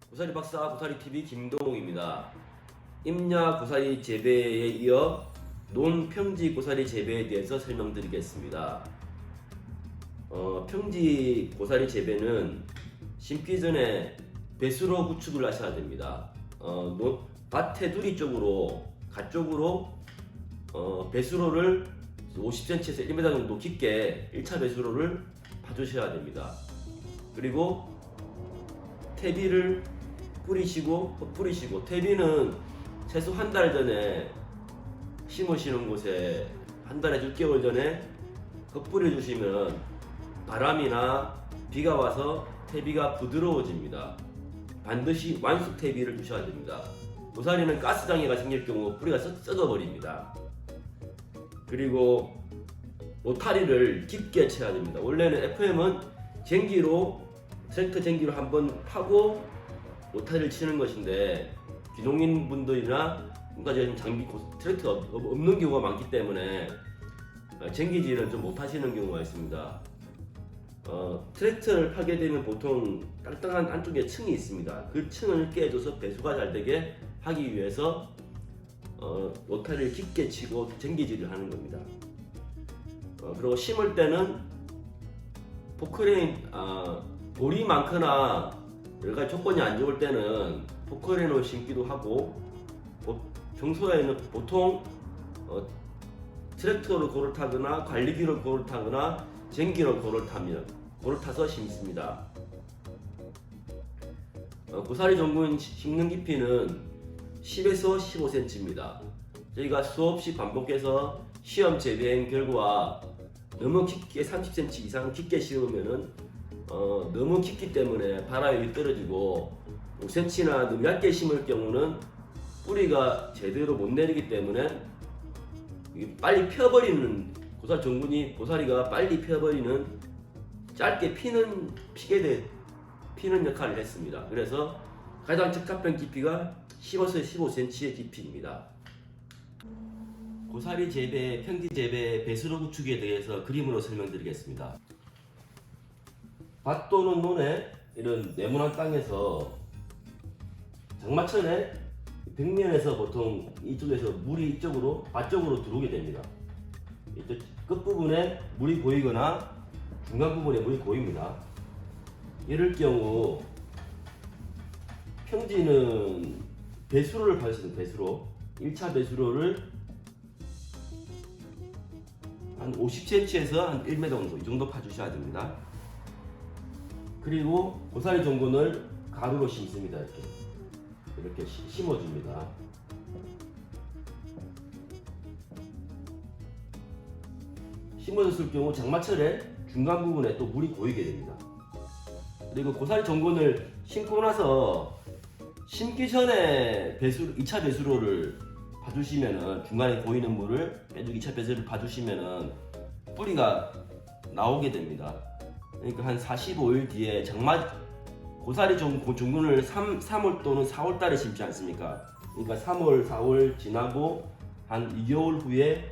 고사리 박사 고사리TV 김동욱입니다. 임야 고사리 재배에 이어 논평지 고사리 재배에 대해서 설명드리겠습니다. 평지 고사리 재배는 심기 전에 배수로 구축을 하셔야 됩니다. 밭 테두리 쪽으로 가쪽으로 배수로를 50cm에서 1m 정도 깊게 1차 배수로를 파주셔야 됩니다. 그리고 퇴비를 뿌리시고 퇴비는 최소 한 달 전에 심으시는 곳에 한 달에 6개월 전에 뿌려 주시면 바람이나 비가 와서 퇴비가 부드러워집니다. 반드시 완숙 퇴비를 주셔야 됩니다. 고사리는 가스장애가 생길 경우 뿌리가 썩어 버립니다. 그리고 노타리를 깊게 쳐야 됩니다. 원래는 FM은 트랙터 쟁기로 한번 파고 노타리를 치는 것인데 귀농인 분들이나 뭔가 장비 트랙터 없는 경우가 많기 때문에 쟁기질은 좀 못하시는 경우가 있습니다. 트랙터를 파게 되면 보통 땅땅한 안쪽에 층이 있습니다. 그 층을 깨줘서 배수가 잘 되게 하기 위해서 노타리를 깊게 치고 쟁기질을 하는 겁니다. 그리고 심을 때는 포크레인 돌이 많거나 여러가지 조건이 안 좋을 때는 포크레인으로 심기도 하고 평소에는 보통 트랙터로 고를 타거나 관리기로 고를 타거나 쟁기로 고를 타서 심습니다. 고사리 종군 심는 깊이는 10에서 15cm입니다. 저희가 수없이 반복해서 시험 재배한 결과 너무 깊게 30cm 이상 깊게 심으면은 너무 깊기 때문에 바람이 떨어지고 5cm나 너무 얇게 심을 경우는 뿌리가 제대로 못 내리기 때문에 빨리 펴버리는 고사리가 빨리 펴버리는 짧게 피는 역할을 했습니다. 그래서 가장 적합한 깊이가 10에서 15cm의 깊이입니다. 고사리 재배, 평지 재배, 배수로 구축에 대해서 그림으로 설명드리겠습니다. 밭 또는 논에 이런 네모난 땅에서 장마철에 벽면에서 보통 이쪽에서 물이 이쪽으로 밭 쪽으로 들어오게 됩니다. 이쪽 끝부분에 물이 고이거나 중간 부분에 물이 고입니다. 이럴 경우 평지는 배수로를 파시는 배수로 1차 배수로를 한 50cm에서 한 1m 정도 이 정도 파주셔야 됩니다. 그리고 고사리 종군을 가루로 심습니다. 이렇게 심어줍니다. 심어졌을 경우 장마철에 중간 부분에 또 물이 고이게 됩니다. 그리고 고사리 종군을 심고 나서 심기 전에 2차 배수로를 봐주시면은 중간에 고이는 물을 빼주고 2차 배수로를 봐주시면은 뿌리가 나오게 됩니다. 그러니까 한 45일 뒤에 고사리 종군을 3월 또는 4월 달에 심지 않습니까? 그러니까 3월, 4월 지나고 한 2개월 후에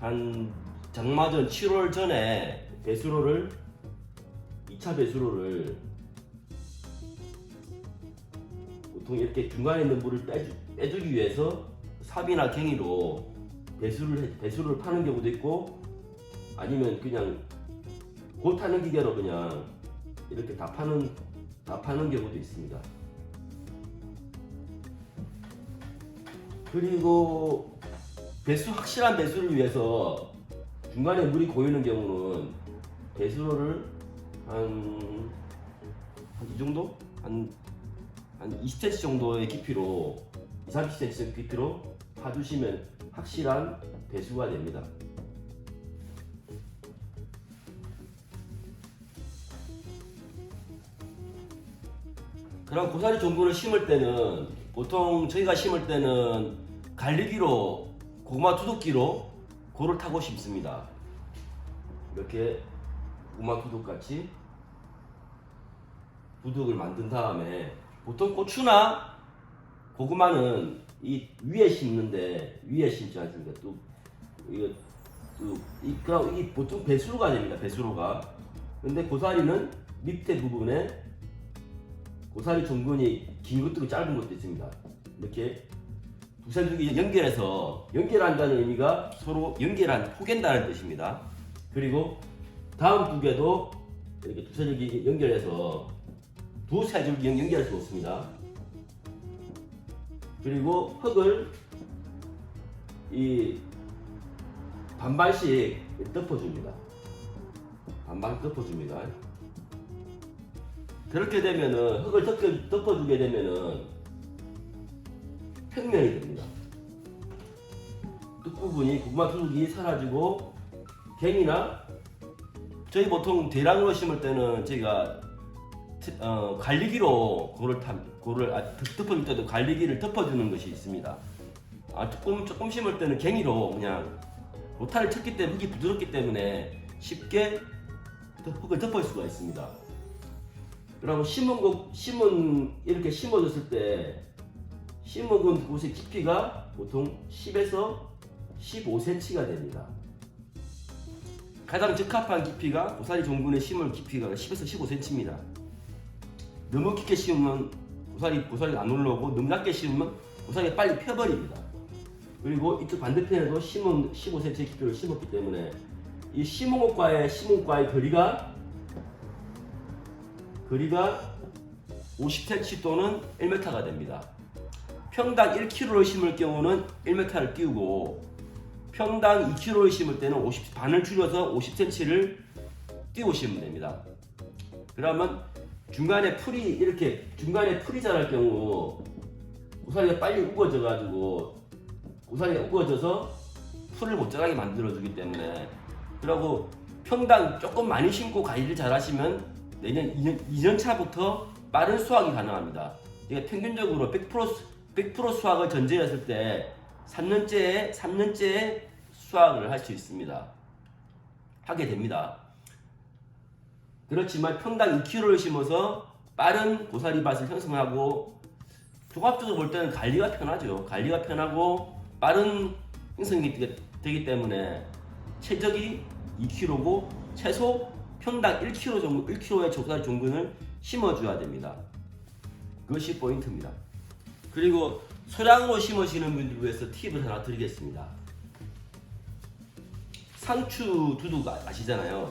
한 장마전 7월 전에 2차 배수로를 보통 이렇게 중간에 있는 물을 빼주기 위해서 삽이나 갱이로 배수를 파는 경우도 있고 아니면 그냥 곧 타는 기계로 그냥 이렇게 다 파는 경우도 있습니다. 그리고 확실한 배수를 위해서 중간에 물이 고이는 경우는 배수로를 이 정도? 한 20cm 정도의 깊이로 20-30cm 깊이로 파주시면 확실한 배수가 됩니다. 그럼 고사리 종군을 심을 때는 보통 저희가 심을 때는 갈리기로 고구마 두둑기로 고를 타고 심습니다. 이렇게 고구마 두둑같이 두둑을 만든 다음에 보통 고추나 고구마는 이 위에 심지 않습니까? 이게 보통 배수로가 됩니다. 배수로가. 근데 고사리는 밑에 부분에 고사리 종근이 긴 것도 있고 짧은 것도 있습니다. 이렇게 두살 두기 연결해서 연결한다는 의미가 서로 포갠다는 뜻입니다. 그리고 다음 두 개도 이렇게 두살 두기 연결해서 두살 줄기 연결할 수 없습니다. 그리고 흙을 이 반반씩 덮어줍니다. 반반 덮어줍니다. 그렇게 되면은 흙을 덮어주게 되면은 평면이 됩니다. 끝부분이 고구마 투둑이 사라지고 갱이나 저희 보통 대량으로 심을 때는 저희가 관리기로 덮어줄 때도 관리기를 덮어주는 것이 있습니다. 조금 심을 때는 갱이로 그냥 로타를 쳤기 때문에 흙이 부드럽기 때문에 쉽게 흙을 덮을 수가 있습니다. 그러면 이렇게 심어줬을 때 심어둔 곳의 깊이가 보통 10에서 15cm가 됩니다. 가장 적합한 깊이가 고사리 종근에 심을 깊이가 10에서 15cm입니다. 너무 깊게 심으면 고사리가 안 올라오고 너무 낮게 심으면 고사리가 빨리 펴버립니다. 그리고 이쪽 반대편에도 15cm 깊이를 심었기 때문에 이 심은 곳과의 거리가 50cm 또는 1m가 됩니다. 평당 1kg를 심을 경우는 1m를 띄우고 평당 2kg를 심을 때는 반을 줄여서 50cm를 띄우고 심으면 됩니다. 그러면 중간에 풀이 자랄 경우 고사리가 빨리 우거져서 풀을 못 자라게 만들어주기 때문에 그리고 평당 조금 많이 심고 관리를 잘 하시면 내년 2년 차부터 빠른 수확이 가능합니다. 그러니까 평균적으로 100% 수확을 전제했을 때 3년째에 수확을 할 수 있습니다. 하게 됩니다. 그렇지만 평당 2kg를 심어서 빠른 고사리밭을 형성하고 종합적으로 볼 때는 관리가 편하죠. 관리가 편하고 빠른 형성이 되기 때문에 최적이 2kg고 최소 평당 1kg의 고사리 종근을 심어줘야 됩니다. 그것이 포인트입니다. 그리고 소량으로 심으시는 분들 위해서 팁을 하나 드리겠습니다. 상추 두둑 아시잖아요.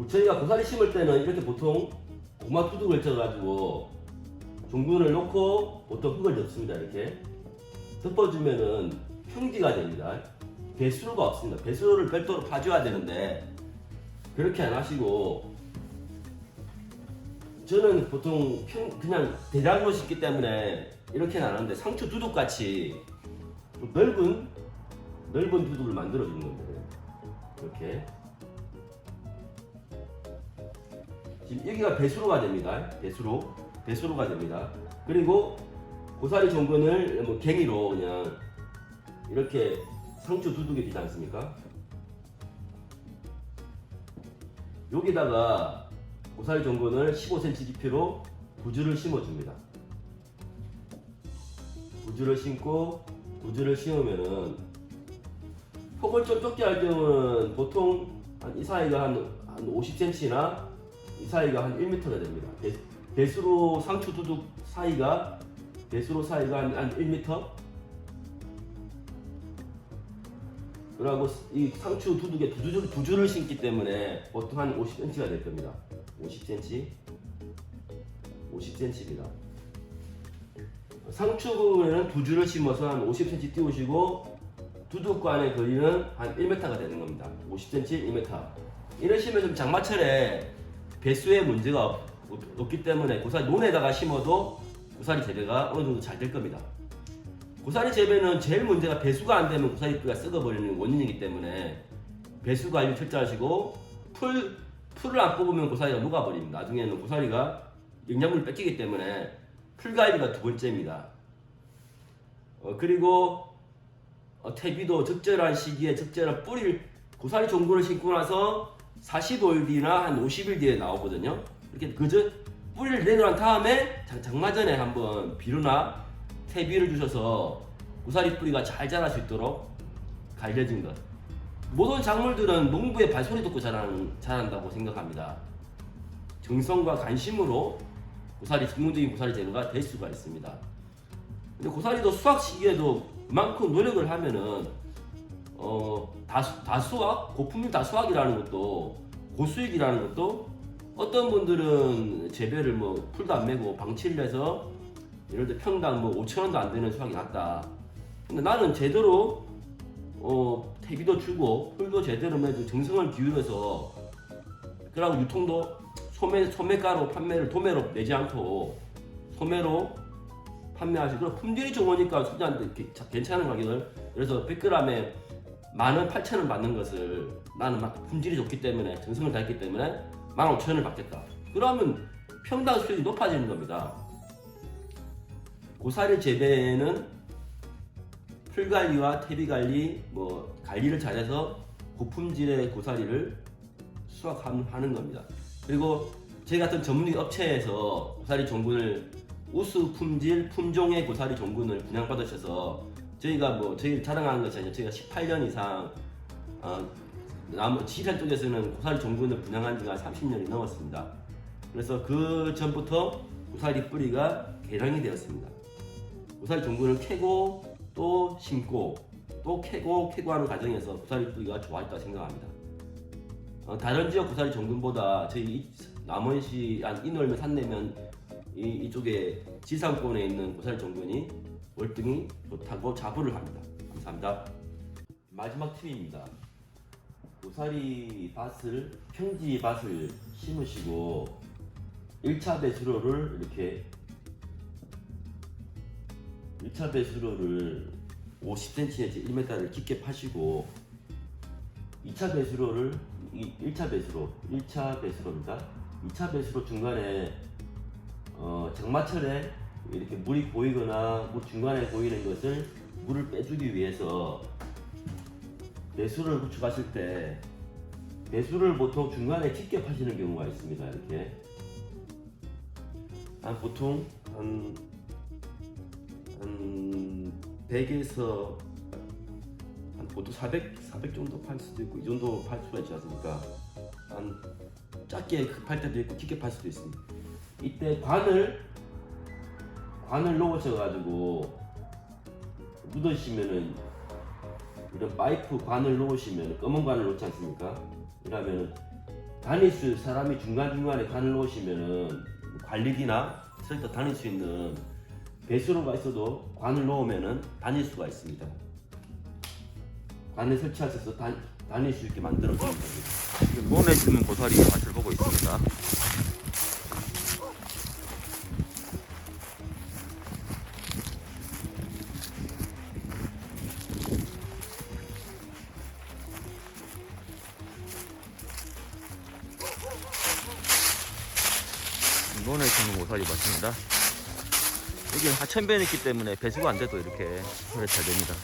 저희가 고사리 심을 때는 이렇게 보통 고구마 두둑을 쳐가지고 종근을 놓고 보통 흙을 덮습니다. 이렇게 덮어주면은 평지가 됩니다. 배수로가 없습니다. 배수로를 별도로 파줘야 되는데 그렇게 안 하시고 저는 보통 그냥 대량으로 심기 때문에 이렇게는 안 하는데 상추 두둑 같이 넓은 두둑을 만들어 주는 겁니다. 이렇게 지금 여기가 배수로가 됩니다. 배수로가 됩니다. 그리고 고사리 종근을 갱이로 그냥 이렇게 상추 두둑이 되지 않습니까? 여기다가 고사리 종근을 15cm 깊이로 2줄을 심어줍니다. 2줄을 심으면은 폭을 좀 좁게 할 경우는 보통 이 사이가 한 50cm나 이 사이가 한 1m가 됩니다. 배수로 상추 두둑 사이가 한 1m. 그리고 이 상추 두둑에 두 줄을 심기 때문에 보통 한 50cm가 될 겁니다. 50cm입니다. 상추에는 두 줄을 심어서 한 50cm 띄우시고 두둑 간의 거리는 한 1m가 되는 겁니다. 50cm, 1m. 이러시면 좀 장마철에 배수에 문제가 없기 때문에 고사리 논에다가 심어도 고사리 재배가 어느 정도 잘 될 겁니다. 고사리 재배는 제일 문제가 배수가 안 되면 고사리 뿌리가 썩어버리는 원인이기 때문에 배수 관리 철저하시고 풀을 안 뽑으면 고사리가 녹아버립니다. 나중에는 고사리가 영양분을 뺏기기 때문에 풀 관리가 두 번째입니다. 그리고 퇴비도 적절한 시기에 적절한 고사리 종근을 심고 나서 45일 뒤나 한 50일 뒤에 나오거든요. 이렇게 그저 뿌리를 내놓은 다음에 장마 전에 한번 비료나 퇴비를 주셔서 고사리 뿌리가 잘 자랄 수 있도록 알려진 것. 모든 작물들은 농부의 발소리 듣고 자란다고 생각합니다. 정성과 관심으로 고사리 성공적인 고사리 재배가 될 수가 있습니다. 근데 고사리도 수확 시기에도 그만큼 노력을 하면은 다수확, 고품질 다수확이라는 것도 고수익이라는 것도 어떤 분들은 재배를 뭐 풀도 안 메고 방치를 해서 예를 들어 평당 뭐 5,000원도 안 되는 수확이 났다. 근데 나는 제대로 퇴비도 주고 풀도 제대로 매도 정성을 기울여서 그러고 유통도 소매가로 판매를 도매로 내지 않고 소매로 판매하시고 그리고 품질이 좋으니까 소비자한테 괜찮은 가격을 그래서 100g에 10,000원 받는 것을 나는 막 품질이 좋기 때문에 정성을 다했기 때문에 15,000원을 받겠다. 그러면 평당 수익이 높아지는 겁니다. 고사리 재배는 풀 관리와 퇴비 관리, 뭐 관리를 잘해서 고품질의 고사리를 수확하는 겁니다. 그리고 저희 같은 전문 업체에서 고사리 종군을 우수 품질 품종의 고사리 종군을 분양받으셔서 저희가 뭐 저희 자랑하는 것이 아니라 저희가 18년 이상 지리산 쪽에서는 고사리 종군을 분양한 지가 30년이 넘었습니다. 그래서 그 전부터 고사리 뿌리가 개량이 되었습니다. 고사리 종군을 캐고 또 심고 또 캐고 하는 과정에서 고사리 뿌리가 좋아졌다고 생각합니다. 다른 지역 고사리 종군보다 저희 남원시 인월면 산내면 이쪽에 지상권에 있는 고사리 종군이 월등히 좋다고 자부를 합니다. 감사합니다. 마지막 팁입니다. 고사리 밭을 평지 밭을 심으시고 1차 배수로를 이렇게 1차 배수로를 50cm 내지 1m를 깊게 파시고 2차 배수로를 1차 배수로입니다. 2차 배수로 중간에 장마철에 이렇게 물이 고이거나 중간에 고이는 것을 물을 빼주기 위해서 배수를 구축하실 때 배수를 보통 중간에 깊게 파시는 경우가 있습니다. 이렇게 보통 한 100에서 보통 400 정도 팔 수도 있고 이 정도 팔 수가 있지 않습니까? 한 작게 팔 때도 있고 깊게 팔 수도 있습니다. 이때 관을 넣으셔가지고 묻으시면은 이런 파이프 관을 넣으시면 검은 관을 넣지 않습니까? 그러면은 사람이 중간중간에 관을 넣으시면은 관리기나 트랙터 다닐 수 있는 배수로가 있어도 관을 넣으면은 다닐 수가 있습니다. 관을 설치하셔서 다닐 수 있게 만들어주는 겁니다. 지금 논에 심은 고사리 맛을 보고 있습니다. 논에 심은 고사리 맛입니다. 여기는 하천변이 있기 때문에 배수가 안 돼도 이렇게 오래 잘 됩니다.